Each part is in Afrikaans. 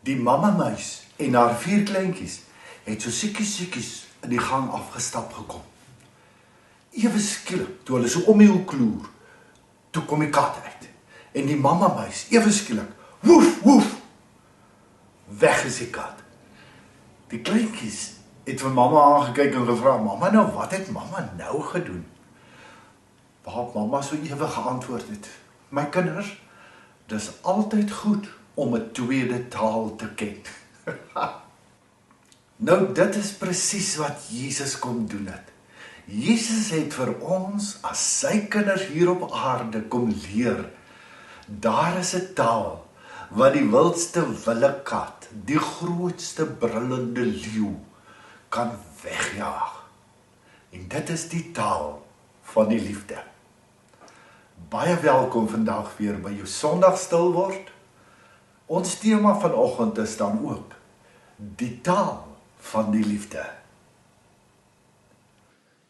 Die mamma muis en haar 4 kleintjies het so siekies in die gang afgestap gekom. Ewe skielik, toe hulle so om die hoek loer, toe kom die kat uit. En die mamma muis, ewe skielik, woef, woef, weg is die kat. Die kleintjies het vir mamma aangekyk en gevra, mamma nou, wat het mamma nou gedoen? Waarop mamma so ewe geantwoord het, my kinders, dis altyd goed om 'n tweede taal te ken. Nou, dit is presies wat Jesus kom doen het. Jesus het vir ons, as sy kinders hier op aarde, kom leer. Daar is 'n taal, wat die wildste wilde kat, die grootste brullende leeu, kan wegjaag. En dit is die taal van die liefde. Baie welkom vandag weer by jou Sondag stil word. Ons tema vanoggend is dan ook die taal van die liefde.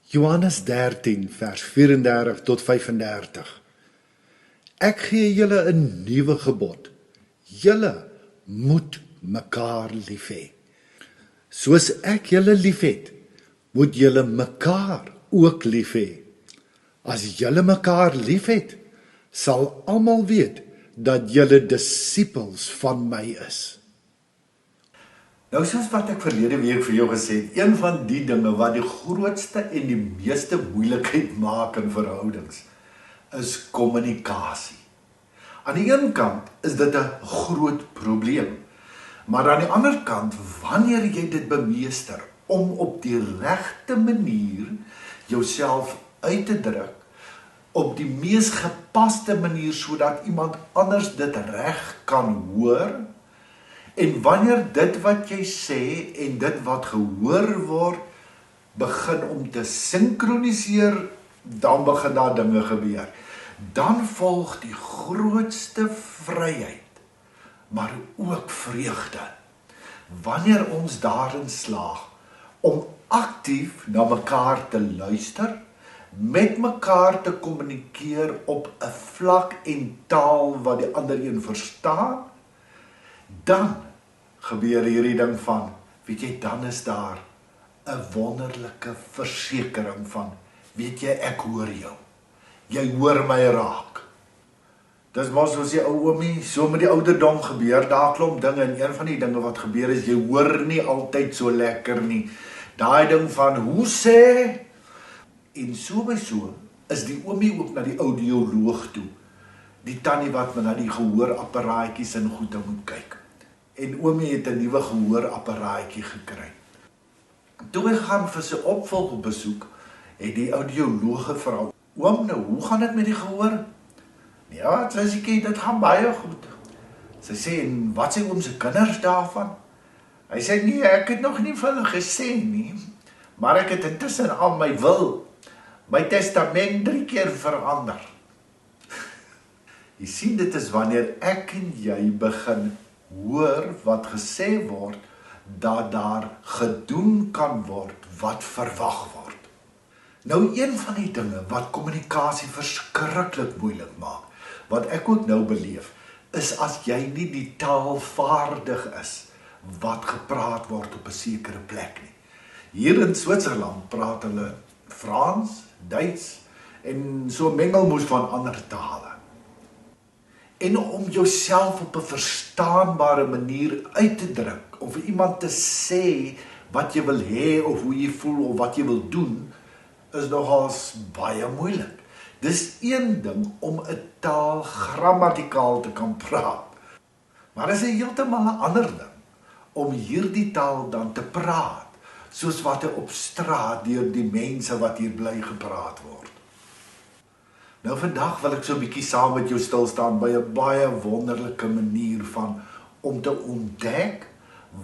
Johannes 13 vers 34 tot 35. Ek gee julle 'n nuwe gebod. Julle moet mekaar lief hê. Soos ek julle liefhet, moet julle mekaar ook lief hê. As julle mekaar liefhet, sal almal weet dat julle disippels van my is. Nou soos wat ek verlede week vir jou gesê het, een van die dinge wat die grootste en die meeste moeilikheid maak in verhoudings, is kommunikasie. Aan die een kant is dit 'n groot probleem, maar aan die ander kant, wanneer jy dit bemeester om op die regte manier jouself uit te druk, op die mees gepaste manier, sodat iemand anders dit reg kan hoor, en wanneer dit wat jy sê en dit wat gehoor word, begin om te sinkroniseer, dan begin daar dinge gebeur. Dan volg die grootste vryheid, maar ook vreugde, wanneer ons daarin slaag, om aktief na mekaar te luister, met mekaar te kommunikeer op 'n vlak en taal wat die ander een verstaan, dan gebeur hierdie ding van, weet jy, dan is daar 'n wonderlike versekering van, weet jy, ek hoor jou. Jy hoor my raak. Dis mos soos die ou oomie, so met die ouderdom gebeur, daar klomp dinge, en een van die dinge wat gebeur is, jy hoor nie altyd so lekker nie. Daai ding van, hoe sê? En so by so, is die oomie ook na die audioloog toe. Die tannie wat na die gehoorapparaatjies en goede moet kyk. En oomie het 'n nuwe gehoorapparaatjie gekry. Toe hy gaan vir sy opvolgbesoek, het die audioloog gevra, oom, nou, hoe gaan dit met die gehoor? Ja, sy sê, dit gaan baie goed. Sy sê, en wat sê oom se kinders daarvan? Hy sê, nee, ek het nog nie vir hulle gesê nie, maar ek het intussen al my testament 3 keer verander. Jy sien, dit is wanneer ek en jy begin hoor wat gesê word, dat daar gedoen kan word wat verwag word. Nou, een van die dinge wat kommunikasie verskriklik moeilik maak, wat ek ook nou beleef, is as jy nie die taal vaardig is, wat gepraat word op 'n sekere plek nie. Hier in Switserland praat hulle Frans, Duits en so 'n mengelmoes van ander tale. En om jouself op 'n verstaanbare manier uit te druk, of vir iemand te sê wat jy wil hê, of hoe jy voel, of wat jy wil doen, is nogals baie moeilik. Dis een ding om 'n taal grammatikaal te kan praat, maar is 'n heeltemal 'n ander ding om hierdie taal dan te praat, soos wat hy op straat deur die mense wat hier bly gepraat word. Nou vandag wil ek so 'n bietjie saam met jou stil staan by 'n baie wonderlike manier van om te ontdek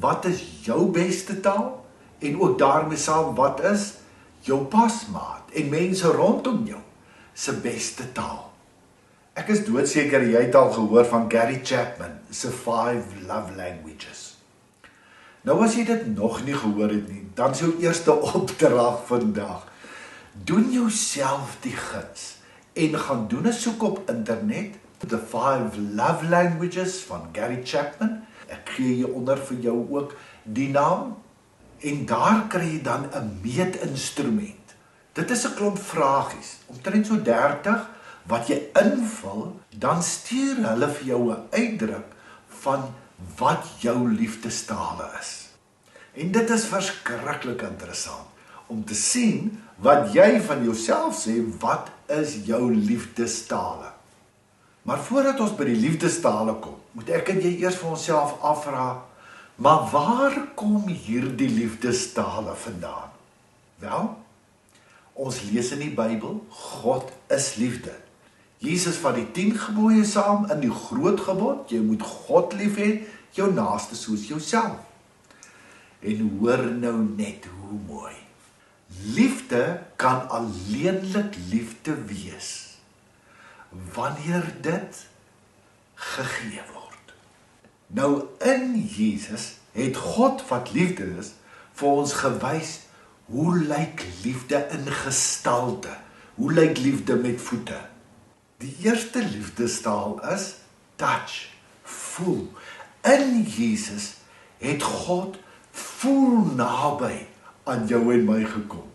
wat is jou beste taal en ook daarmee saam wat is jou pasmaat en mense rondom jou se beste taal. Ek is doodseker jy het al gehoor van Gary Chapman se 5 love languages. Nou as jy dit nog nie gehoor het nie, dan is jou eerste opdrag vandag. Doen jouself die guns en gaan doen 'n soek op internet, The 5 Love Languages van Gary Chapman, Ek gee hieronder vir jou ook die naam, en daar kry jy dan 'n meetinstrument. Dit is 'n klomp vragies, omtrent so 30, wat jy invul, dan stuur hulle vir jou 'n uitdruk van wat jou liefdestale is. En dit is verskriklik interessant, om te sien wat jy van jouself sê, wat is jou liefdestale. Maar voordat ons by die liefdestale kom, moet ek en jy eers vir onsself afvra, maar waar kom hierdie liefdestale vandaan? Wel, ons lees in die Bybel, God is liefde. Jesus vat die 10 gebooie saam in die groot gebod, jy moet God lief hê, jou naaste soos jouself. En hoor nou net hoe mooi. Liefde kan alleenlik liefde wees, wanneer dit gegee word. Nou in Jesus het God wat liefde is, vir ons gewys, hoe lyk liefde in gestalte, hoe lyk liefde met voete. Die eerste liefdestaal is touch, voel. In Jesus het God voel naby aan jou en my gekom.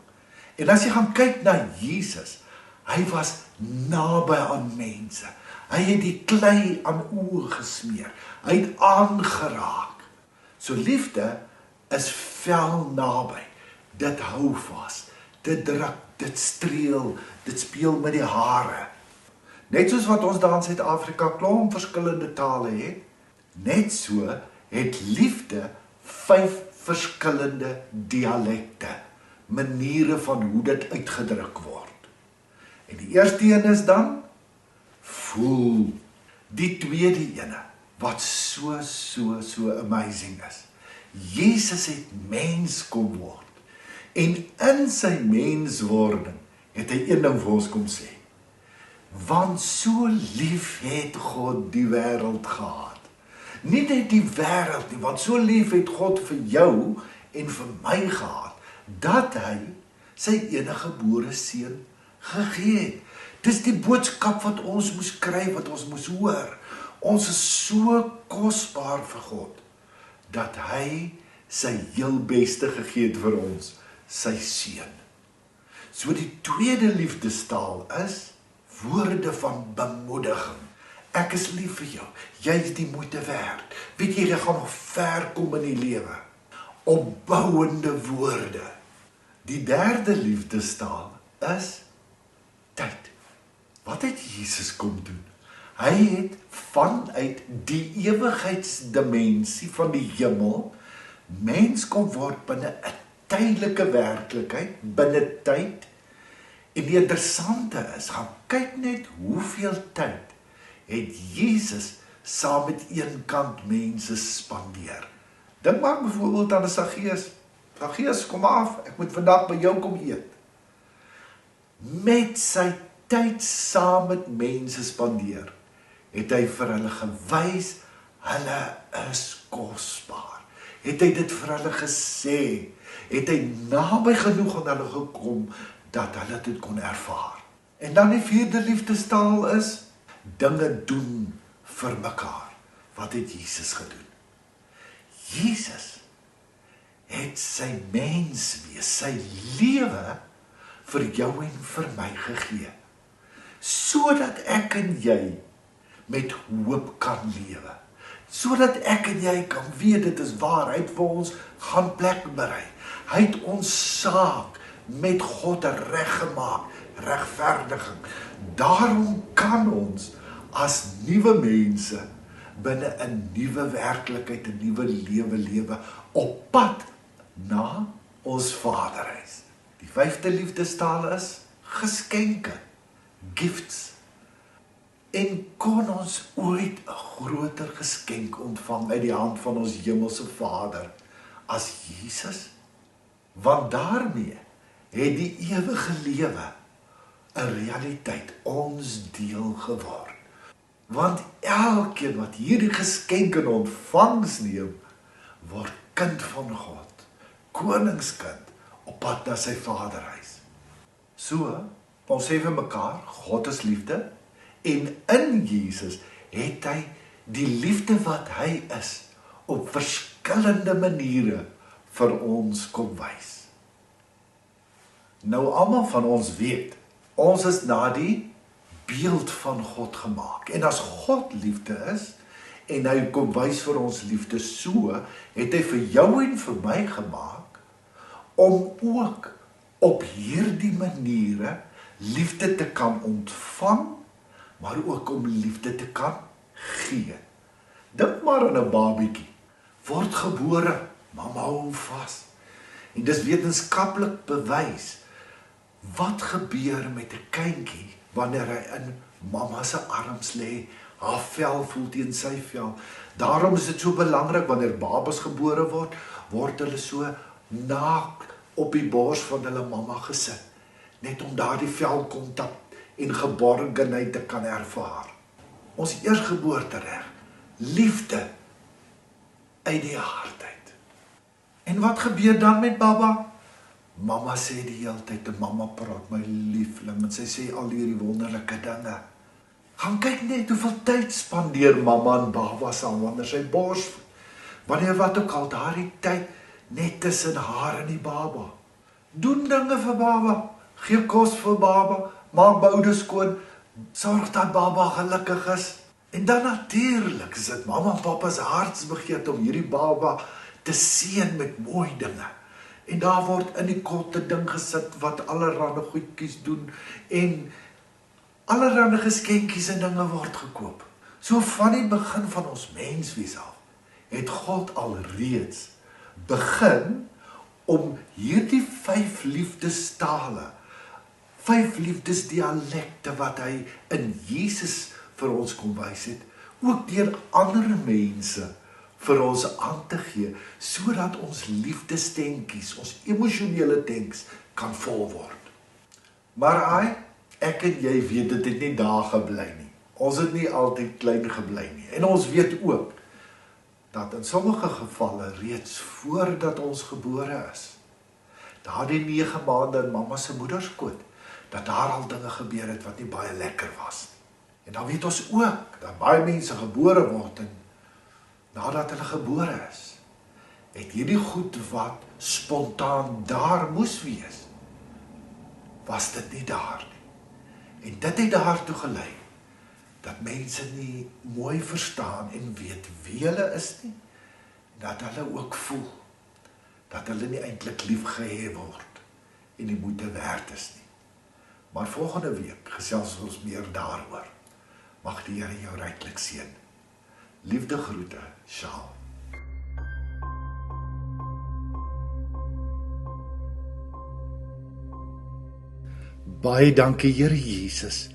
En as jy gaan kyk na Jesus, hy was naby aan mense. Hy het die klei aan oë gesmeer. Hy het aangeraak. So liefde is fel naby. Dit hou vas, dit druk, dit streel, dit speel met die hare. Net soos wat ons daar in Suid-Afrika klomp verskillende tale het, net so het liefde 5 verskillende dialekte, maniere van hoe dit uitgedruk word. En die eerste een is dan voel. Die tweede ene wat so amazing is. Jesus het mens kom word. En in sy menswording het hy een ding vir ons kom sê. Want so lief het God die wêreld gehad. Nie net die wêreld nie, want so lief het God vir jou en vir my gehad, dat hy sy enige gebore seun gegee het. Dis die boodskap wat ons moes kry, wat ons moes hoor. Ons is so kosbaar vir God, dat hy sy heel beste gegee het vir ons, sy seun. So die tweede liefdestaal is woorde van bemoediging. Ek is lief vir jou, jy is die moeite werd. Weet jy gaan nog ver kom in die lewe. Opbouende woorde. Die derde liefdestaal is tyd. Wat het Jesus kom doen? Hy het vanuit die ewigheidsdimensie van die hemel mens kom word binne 'n tydelike werklikheid, binne tyd. En die interessante is, gaan kyk net hoeveel tyd het Jesus saam met eenkant mense spandeer. Dink maar byvoorbeeld aan Saggeus. Saggeus, kom af, ek moet vandag by jou kom eet. Met sy tyd saam met mense spandeer, het hy vir hulle gewys, hulle is kosbaar. Het hy dit vir hulle gesê, het hy naby genoeg aan hulle gekom, dat hulle dit kon ervaar. En dan die vierde liefdestaal is, dinge doen vir mekaar. Wat het Jesus gedoen? Jesus het sy menswees, sy lewe vir jou en vir my gegee, sodat ek en jy met hoop kan lewe, sodat ek en jy kan weet dit is waar, hy het vir ons gaan plek berei, hy het ons saak met God reggemaak, regverdiging. Daarom kan ons as nuwe mense binne 'n nuwe werklikheid, 'n nuwe lewe op pad na ons Vaderhuis. Die 5de liefdestaal is geskenke, gifts. En kon ons ooit 'n groter geskenk ontvang uit die hand van ons hemelse Vader as Jesus? Want daarmee het die ewige lewe 'n realiteit, ons deel geword. Want elkeen wat hierdie geskenk in ontvangs neem, word kind van God, koningskind, op pad na sy Vaderhuis. So, ons sê vir mekaar, God is liefde, en in Jesus het hy die liefde wat hy is, op verskillende maniere vir ons kom wys. Nou almal van ons weet, ons is na die beeld van God gemaak. En as God liefde is, en hy kom wys vir ons liefde so, het hy vir jou en vir my gemaak, om ook op hierdie maniere liefde te kan ontvang, maar ook om liefde te kan gee. Dink maar aan 'n babietjie, word gebore, mamma hou hom vas. En dis wetenskaplik bewys, wat gebeur met 'n kindjie, wanneer hy in mamma se arms lê, haar vel voel teen sy vel. Daarom is dit so belangrik, wanneer babas gebore word hulle so naak op die bors van hulle mamma gesit, net om daardie velkontak en geborgenheid te kan ervaar. Ons eersgeboortereg, liefde uit die hart uit. En wat gebeur dan met baba? Mamma sê die hele tyd, mamma praat my liefling, en sy sê al hierdie wonderlike dinge. Gaan kyk net hoeveel tyd spandeer mamma en baba saam wanneer sy bors voed. Wanneer wat ook al daardie tyd net tussen haar en die baba. Doen dinge vir baba, gee kos vir baba, maak boude skoon, sorg dat baba gelukkig is. En dan natuurlik is dit mamma en papa se hartsbegeerte om hierdie baba te seën met mooi dinge. En daar word in die kotte ding gesit wat allerhande goedjies doen en allerhande geskenkies en dinge word gekoop. So van die begin van ons menswees af, het God alreeds begin om hierdie 5 liefdestale, 5 liefdesdialekte wat hy in Jesus vir ons kom wys het, ook deur ander mense vir ons aan te gee, sodat ons liefdestentjies, ons emosionele tanks kan vol word. Maar ek en jy weet dit het nie daar gebly nie. Ons het nie altyd klein gebly nie. En ons weet ook dat in sommige gevalle reeds voordat ons gebore is, daardie 9 maande in mamma se moederskoot, dat daar al dinge gebeur het wat nie baie lekker was. En dan weet ons ook dat baie mense gebore word en nadat hulle gebore is, het hierdie goed wat spontaan daar moes wees, was dit nie daar nie. En dit het daartoe gelei dat mense nie mooi verstaan en weet wie hulle is nie, dat hulle ook voel dat hulle nie eintlik liefgehê word en die moeite werd is nie. Maar volgende week gesels ons meer daaroor. Mag die Here jou ryklik seën. Liefde groete, Sjaal. Baie dankie Here Jesus,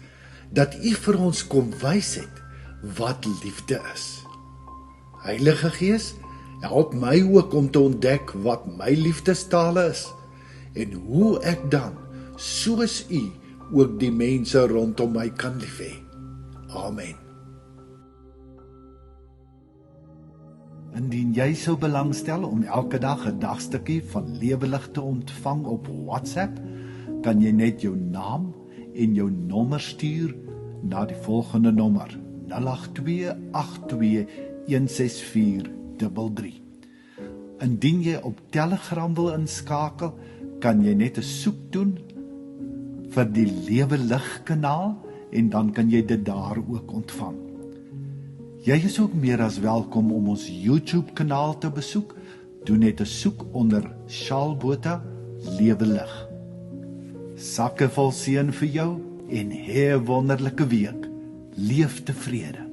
dat U vir ons kom wys het wat liefde is. Heilige Gees, help my ook om te ontdek wat my liefdestale is en hoe ek dan, soos U, ook die mense rondom my kan lief hê. Amen. Indien jy sou belangstel om elke dag 'n dagstukkie van Lewelig te ontvang op WhatsApp, kan jy net jou naam en jou nommer stuur na die volgende nommer 08282164333. Indien jy op Telegram wil inskakel, kan jy net 'n soek doen vir die Lewelig kanaal en dan kan jy dit daar ook ontvang. Jy is ook meer as welkom om ons YouTube kanaal te besoek. Doen net 'n soek onder Sjaal Botha Lewelig. Sakke vol seën vir jou en hê 'n wonderlike week. Leef tevrede.